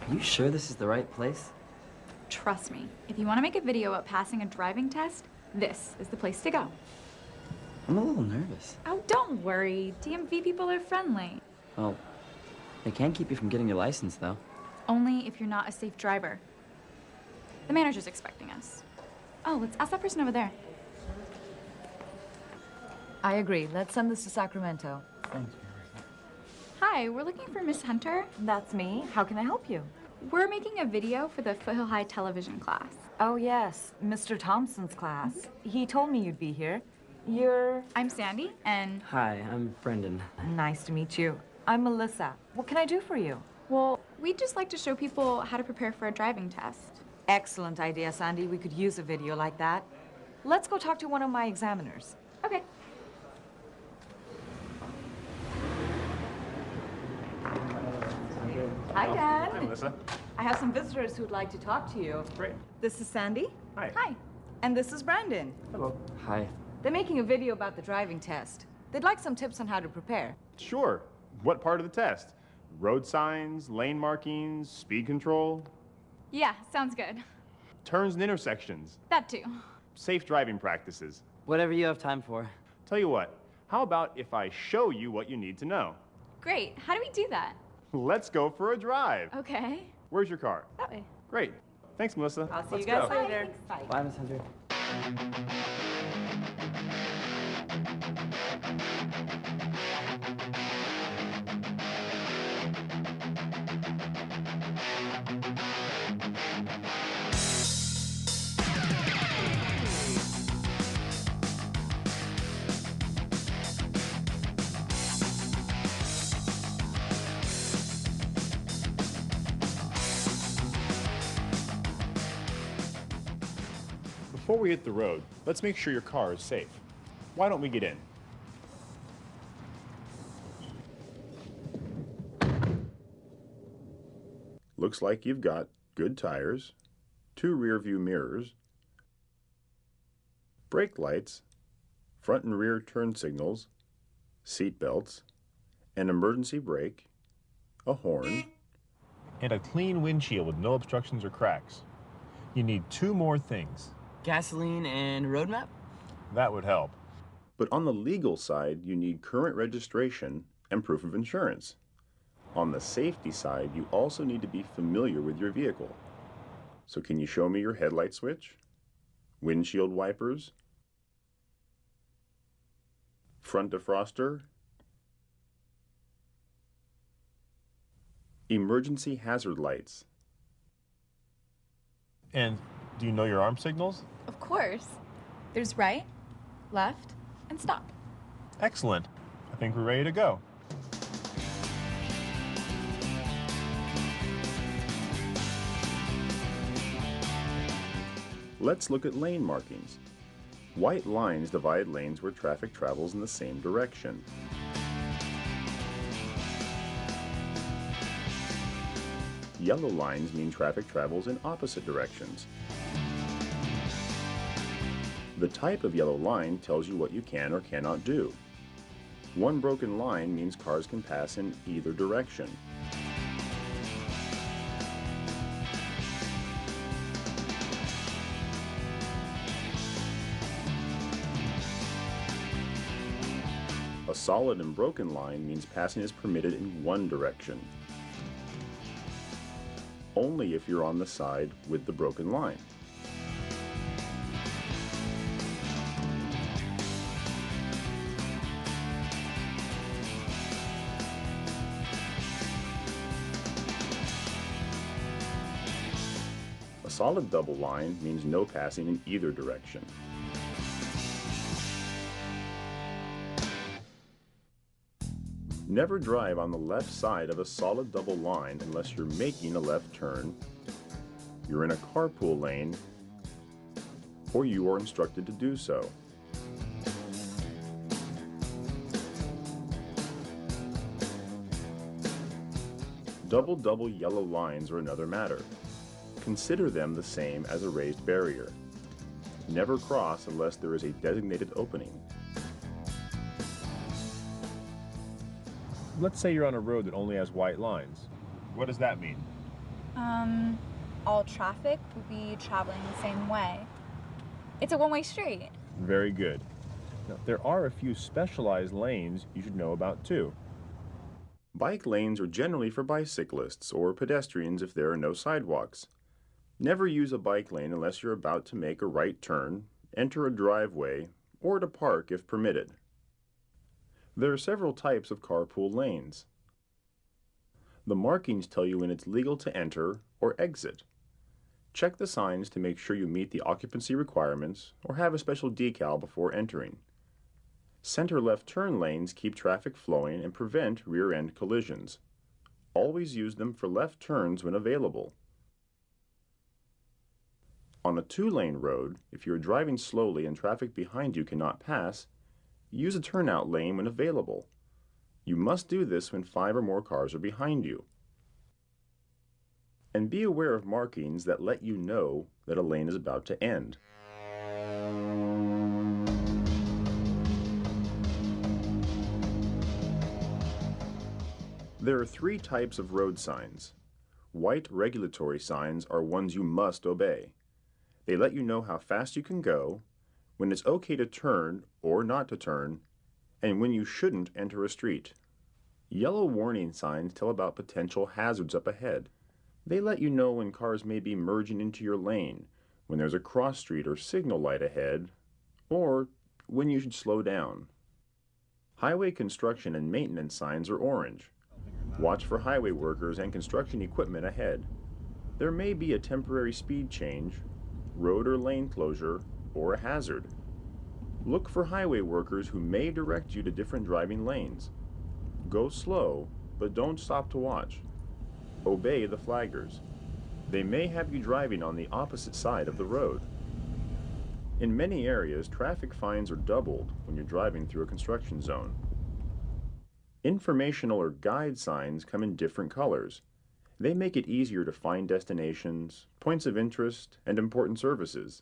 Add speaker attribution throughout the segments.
Speaker 1: Are you sure this is the right place?
Speaker 2: Trust me, if you want to make a video about passing a driving test, this is the place to go.
Speaker 1: I'm a little nervous.
Speaker 2: Oh, don't worry. DMV people are friendly.
Speaker 1: Well, they can keep you from getting your license, though.
Speaker 2: Only if you're not a safe driver. The manager's expecting us. Oh, let's ask that person over there.
Speaker 3: I agree. Let's send this to Sacramento.
Speaker 1: Thanks.
Speaker 2: Hi, we're looking for Miss Hunter.
Speaker 3: That's me. How can I help you?
Speaker 2: We're making a video for the Foothill High television class.
Speaker 3: Oh, yes. Mr. Thompson's class. He told me you'd be here. You're...
Speaker 2: I'm Sandy, and...
Speaker 1: Hi, I'm Brendan.
Speaker 3: Nice to meet you. I'm Melissa. What can I do for you?
Speaker 2: Well, we'd just like to show people how to prepare for a driving test.
Speaker 3: Excellent idea, Sandy. We could use a video like that. Let's go talk to one of my examiners.
Speaker 2: Okay.
Speaker 3: Hi, Dad.
Speaker 4: Hi, Melissa.
Speaker 3: I have some visitors who'd like to talk to you.
Speaker 4: Great.
Speaker 3: This is Sandy.
Speaker 4: Hi.
Speaker 2: Hi.
Speaker 3: And this is Brandon.
Speaker 4: Hello.
Speaker 1: Hi.
Speaker 3: They're making a video about the driving test. They'd like some tips on how to prepare.
Speaker 4: Sure. What part of the test? Road signs, lane markings, speed control,
Speaker 2: Yeah, sounds good.
Speaker 4: turns and intersections,
Speaker 2: That too.
Speaker 4: safe driving practices.
Speaker 1: Whatever you have time for.
Speaker 4: Tell you what, how about if I show you what you need to know?
Speaker 2: Great. How do we do that?
Speaker 4: Let's go for a drive.
Speaker 2: Okay.
Speaker 4: Where's your car?
Speaker 2: That way.
Speaker 4: Great. Thanks, Melissa.
Speaker 3: I'll see
Speaker 4: Let's
Speaker 3: you guys
Speaker 4: go.
Speaker 3: later.
Speaker 2: Bye.
Speaker 3: Bye.
Speaker 1: Bye, Miss Hunter.
Speaker 4: Before we hit the road, let's make sure your car is safe. Why don't we get in? Looks like you've got good tires, 2 rear view mirrors, brake lights, front and rear turn signals, seat belts, an emergency brake, a horn, and a clean windshield with no obstructions or cracks. You need 2 more things.
Speaker 1: Gasoline and road map?
Speaker 4: That would help. But on the legal side, you need current registration and proof of insurance. On the safety side, you also need to be familiar with your vehicle. So can you show me your headlight switch, windshield wipers, front defroster, emergency hazard lights? And do you know your arm signals?
Speaker 2: Of course. There's right, left, and stop.
Speaker 4: Excellent. I think we're ready to go. Let's look at lane markings. White lines divide lanes where traffic travels in the same direction. Yellow lines mean traffic travels in opposite directions. The type of yellow line tells you what you can or cannot do. One broken line means cars can pass in either direction. A solid and broken line means passing is permitted in one direction. Only if you're on the side with the broken line. A solid double line means no passing in either direction. Never drive on the left side of a solid double line unless you're making a left turn, you're in a carpool lane, or you are instructed to do so. Double yellow lines are another matter. Consider them the same as a raised barrier. Never cross unless there is a designated opening. Let's say you're on a road that only has white lines. What does that mean?
Speaker 2: All traffic would be traveling the same way. It's a one-way street.
Speaker 5: Very good. Now, there are a few specialized lanes you should know about too.
Speaker 4: Bike lanes are generally for bicyclists or pedestrians if there are no sidewalks. Never use a bike lane unless you're about to make a right turn, enter a driveway, or to park if permitted. There are several types of carpool lanes. The markings tell you when it's legal to enter or exit. Check the signs to make sure you meet the occupancy requirements or have a special decal before entering. Center left turn lanes keep traffic flowing and prevent rear-end collisions. Always use them for left turns when available. On a two-lane road, if you're driving slowly and traffic behind you cannot pass, use a turnout lane when available. You must do this when 5 or more cars are behind you. And be aware of markings that let you know that a lane is about to end. There are 3 types of road signs. White regulatory signs are ones you must obey. They let you know how fast you can go, when it's okay to turn or not to turn, and when you shouldn't enter a street. Yellow warning signs tell about potential hazards up ahead. They let you know when cars may be merging into your lane, when there's a cross street or signal light ahead, or when you should slow down. Highway construction and maintenance signs are orange. Watch for highway workers and construction equipment ahead. There may be a temporary speed change, road or lane closure, or a hazard. Look for highway workers who may direct you to different driving lanes. Go slow, but don't stop to watch. Obey the flaggers. They may have you driving on the opposite side of the road. In many areas, traffic fines are doubled when you're driving through a construction zone. Informational or guide signs come in different colors. They make it easier to find destinations, points of interest, and important services.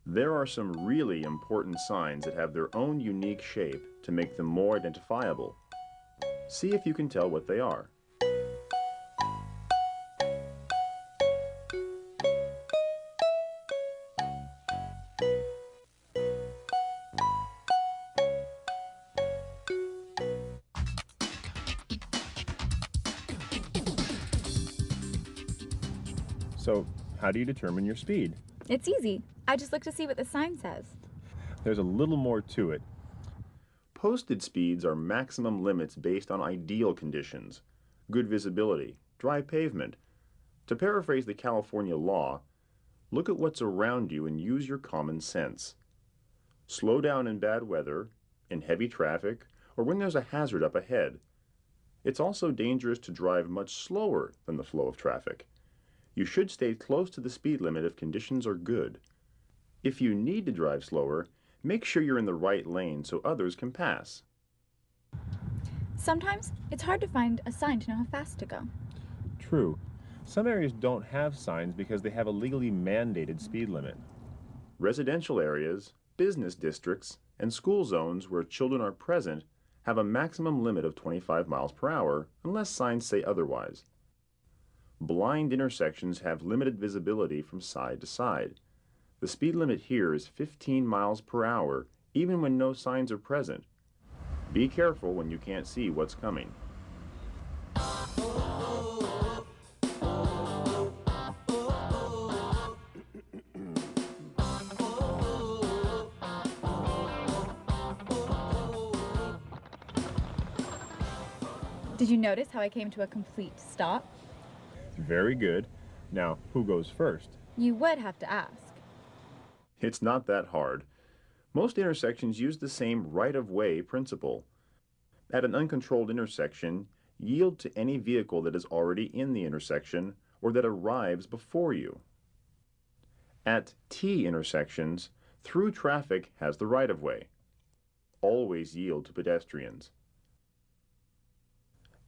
Speaker 4: There are some really important signs that have their own unique shape to make them more identifiable. See if you can tell what they are.
Speaker 5: So, how do you determine your speed?
Speaker 2: It's easy. I just look to see what the sign says.
Speaker 5: There's a little more to it.
Speaker 4: Posted speeds are maximum limits based on ideal conditions, good visibility, dry pavement. To paraphrase the California law, look at what's around you and use your common sense. Slow down in bad weather, in heavy traffic, or when there's a hazard up ahead. It's also dangerous to drive much slower than the flow of traffic. You should stay close to the speed limit if conditions are good. If you need to drive slower, make sure you're in the right lane so others can pass.
Speaker 2: Sometimes it's hard to find a sign to know how fast to go.
Speaker 5: True. Some areas don't have signs because they have a legally mandated speed limit.
Speaker 4: Residential areas, business districts, and school zones where children are present have a maximum limit of 25 miles per hour unless signs say otherwise. Blind intersections have limited visibility from side to side. The speed limit here is 15 miles per hour, even when no signs are present. Be careful when you can't see what's coming.
Speaker 2: Did you notice how I came to a complete stop?
Speaker 5: Very good. Now, who goes first?
Speaker 2: You would have to ask.
Speaker 4: It's not that hard. Most intersections use the same right-of-way principle. At an uncontrolled intersection, yield to any vehicle that is already in the intersection or that arrives before you. At T intersections, through traffic has the right-of-way. Always yield to pedestrians.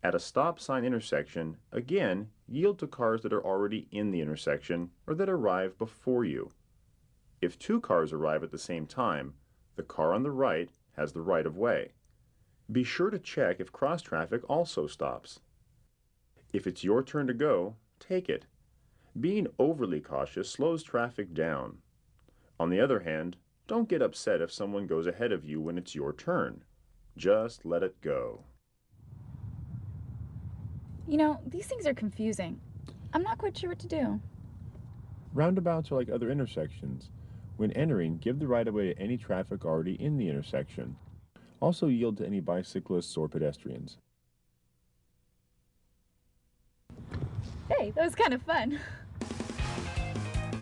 Speaker 4: At a stop sign intersection, again, yield to cars that are already in the intersection or that arrive before you. If 2 cars arrive at the same time, the car on the right has the right-of-way. Be sure to check if cross traffic also stops. If it's your turn to go, take it Being overly cautious slows traffic down. On the other hand, don't get upset if someone goes ahead of you when it's your turn. Just let it go.
Speaker 2: You know, these things are confusing. I'm not quite sure what to do.
Speaker 5: Roundabouts are like other intersections. When entering, give the right-of-way to any traffic already in the intersection. Also yield to any bicyclists or pedestrians.
Speaker 2: Hey, that was kind of fun.